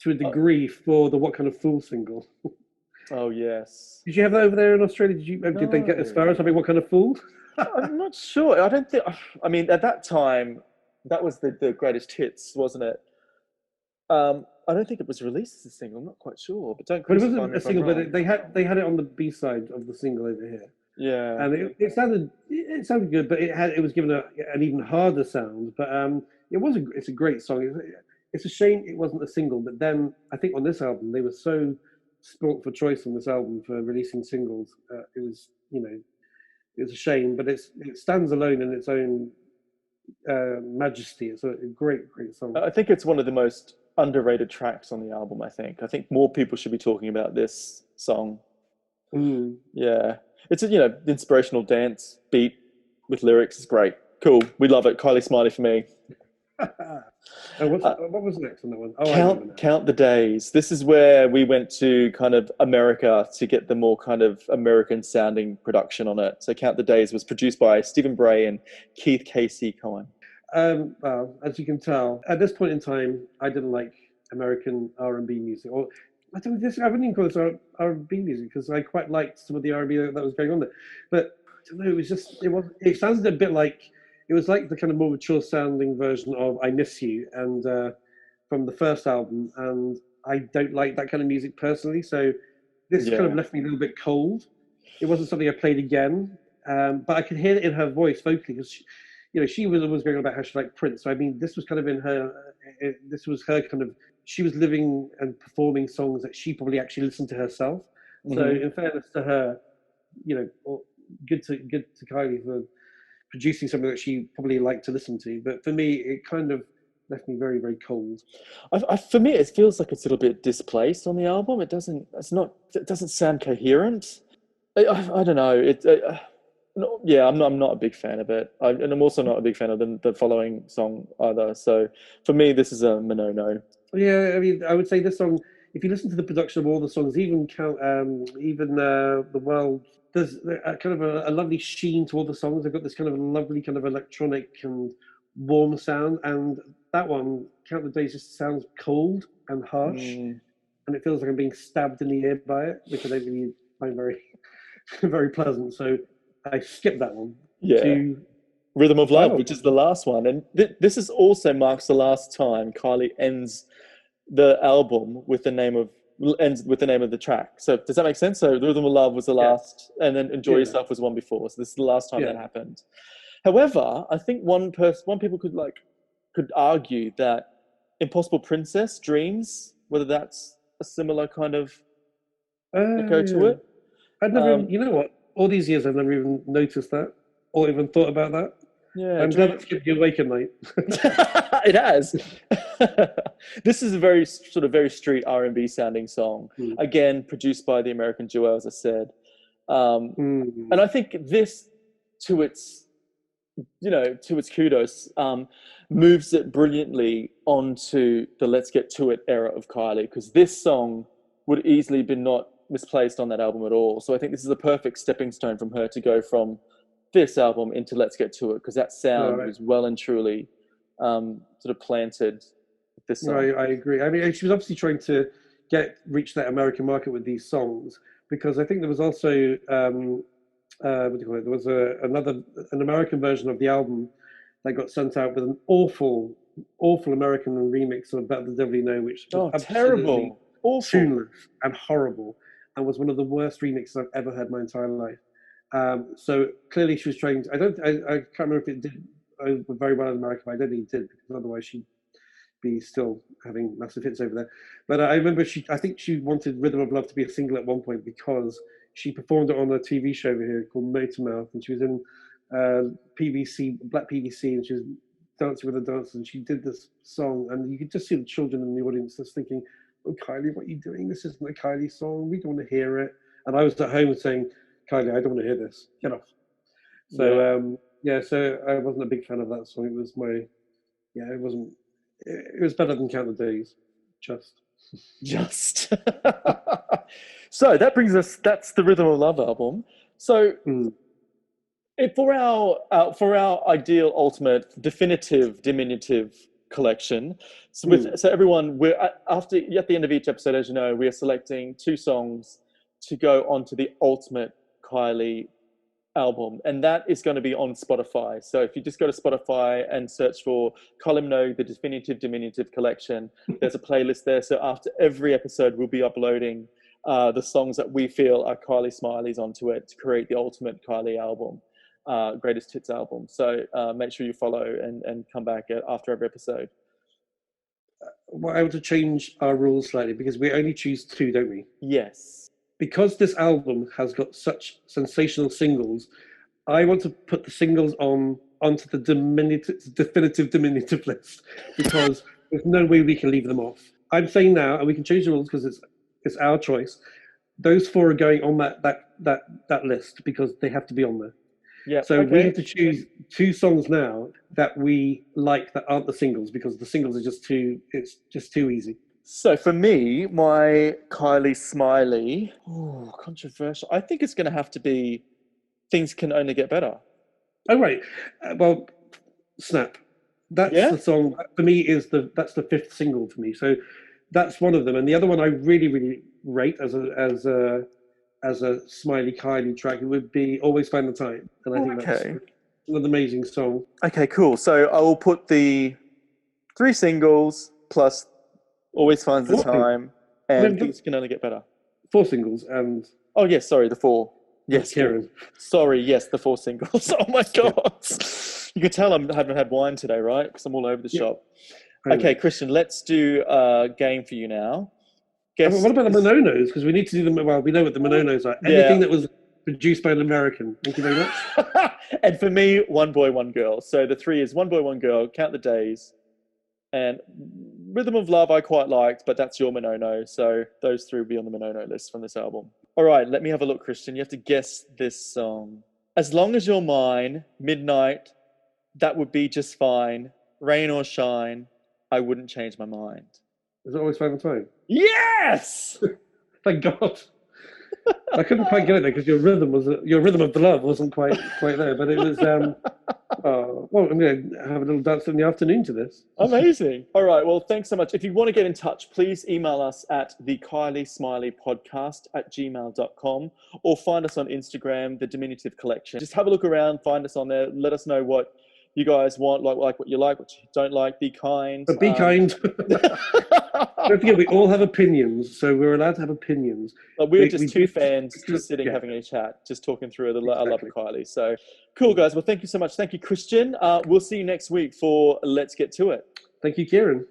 to a degree for the "What Kind of Fool" single. Oh yes. Did you have that over there in Australia? Did they get as far as having "What Kind of Fool"? I'm not sure. I don't think. I mean, at that time, that was the greatest hits, wasn't it? I don't think it was released as a single. I'm not quite sure, but don't. But it wasn't a single. But they had it on the B side of the single over here. Yeah, and it sounded good, but it was given an even harder sound. But it's a great song. It's a shame it wasn't a single. But then I think on this album they were so spoilt for choice on this album for releasing singles. It was it was a shame, but it stands alone in its own majesty. It's a great song. I think it's one of the most underrated tracks on the album. I think more people should be talking about this song. Yeah, it's a inspirational dance beat with lyrics. It's great, cool. We love it. Kylie Smiley for me. What was next on that one? Count the Days. This is where we went to kind of America to get the more kind of American sounding production on it. So Count the Days was produced by Stephen Bray and Keith Casey Cohen. Well, as you can tell, at this point in time, I didn't like American R&B music, or I wouldn't even call this R&B music because I quite liked some of the R&B that was going on there. But I don't know, it sounded a bit like. It was like the kind of more mature sounding version of I Miss You and from the first album. And I don't like that kind of music personally. So this kind of left me a little bit cold. It wasn't something I played again. But I could hear it in her voice vocally because she was always going on about how she liked Prince. So I mean, this was kind of this was her kind of, she was living and performing songs that she probably actually listened to herself. Mm-hmm. So in fairness to her, good to Kylie for producing something that she probably liked to listen to, but for me, it kind of left me very, very cold. For me, it feels like it's a little bit displaced on the album. It doesn't sound coherent. I don't know. I'm not a big fan of it, and I'm also not a big fan of the following song either. So for me, this is a no. Yeah, I mean, I would say this song. If you listen to the production of all the songs, even the World. There's a kind of a lovely sheen to all the songs. They've got this kind of lovely kind of electronic and warm sound. And that one, Count the Days, just sounds cold and harsh. And it feels like I'm being stabbed in the ear by it, which I don't really find very, very pleasant. So I skipped that one. Yeah. To Rhythm of Love, which is the last one. And this is also marks the last time Kylie ends the album with the name of the track. So does that make sense? So Rhythm of Love was the last, and then Enjoy Yourself was one before. So this is the last time that happened. However, I think one people could argue that Impossible Princess, Dreams, whether that's a similar kind of echo to it. I've never, you know what? All these years I've never even noticed that or even thought about that. Yeah, I'm glad it's kept you awake at night. It has. This is a very street R&B sounding song. Again, produced by the American duo, as I said. And I think this, to its kudos, moves it brilliantly onto the Let's Get To It era of Kylie, because this song would easily be not misplaced on that album at all. So I think this is a perfect stepping stone from her to go from this album into Let's Get To It, because that sound was well and truly sort of planted this song. No, I agree. I mean, she was obviously trying to reach that American market with these songs, because I think there was also what do you call it? There was an American version of the album that got sent out with an awful American remix of Better the Devil You Know, which was terrible, awful, tuneless and horrible, and was one of the worst remixes I've ever heard in my entire life. So clearly she was trying to, I can't remember if it did very well in America, but I don't think it did, because otherwise she'd be still having massive hits over there. But I remember I think she wanted Rhythm of Love to be a single at one point, because she performed it on a TV show over here called Motormouth, and she was in PVC, black PVC, and she was dancing with the dancers, and she did this song, and you could just see the children in the audience just thinking, "Oh, Kylie, what are you doing? This isn't a Kylie song. We don't want to hear it." And I was at home saying, "Kylie, I don't want to hear this. Get off." So so I wasn't a big fan of that song. It was it wasn't. It was better than Count the Days, just. So that brings us. That's the Rhythm of Love album. So. For our ideal, ultimate, definitive, diminutive collection, so everyone, we're at the end of each episode, as you know, we are selecting 2 songs to go onto the ultimate Kylie album, and that is going to be on Spotify. So if you just go to Spotify and search for Kylie Minogue, the definitive diminutive collection, there's a playlist there. So after every episode, we'll be uploading the songs that we feel are Kylie Smiley's onto it to create the ultimate Kylie album. Greatest hits album. So make sure you follow and come back after every episode. We're able to change our rules slightly because we only choose 2, don't we? Yes. Because this album has got such sensational singles, I want to put the singles onto the definitive diminutive list because there's no way we can leave them off. I'm saying now, and we can change the rules because it's our choice. Those 4 are going on that list because they have to be on there. Yeah. So we have to choose 2 songs now that we like that aren't the singles because the singles are just too easy. So for me, my Kylie Smiley, controversial. I think it's going to have to be Things Can Only Get Better. Oh, right. Well, Snap. That's the song for me. That's the 5th single for me. So that's one of them, and the other one I really, really rate as a Smiley Kylie track, it would be Always Find the Time. And I think that's an amazing song. Okay, cool. So I will put the 3 singles plus Always Finds the Time and Things Can Only Get Better. 4 singles and... Oh, yes, sorry, the 4. Yes, Kieran. Sorry, yes, the 4 singles. Oh, my God. You can tell I haven't had wine today, right? Because I'm all over the shop. Okay, Christian, let's do a game for you now. What about the Minonos? Because we need to do them. Well, we know what the Minonos are. Anything that was produced by an American. Thank you very much. And for me, One Boy, One Girl. So the 3 is One Boy, One Girl, Count the Days, and Rhythm of Love I quite liked, but that's your Minono. So those 3 will be on the Minono list from this album. All right, let me have a look, Christian. You have to guess this song. As Long As You're Mine, Midnight, That Would Be Just Fine, Rain or Shine, I Wouldn't Change My Mind. Is it Always Find the Time? Yes! Thank God. I couldn't quite get it there because your rhythm of the love wasn't quite there, but it was. Well, I'm going to have a little dance in the afternoon to this. Amazing. All right. Well, thanks so much. If you want to get in touch, please email us at the Kylie Smiley podcast at gmail.com or find us on Instagram, the Diminutive Collection. Just have a look around, find us on there. Let us know what you guys want, like what you like, what you don't like. Be kind. But be kind. Don't forget, we all have opinions, so we're allowed to have opinions. But we're just 2 fans just sitting having a chat, just talking through our love of Kylie. So cool, guys. Well, thank you so much. Thank you, Christian. We'll see you next week for Let's Get To It. Thank you, Kieran.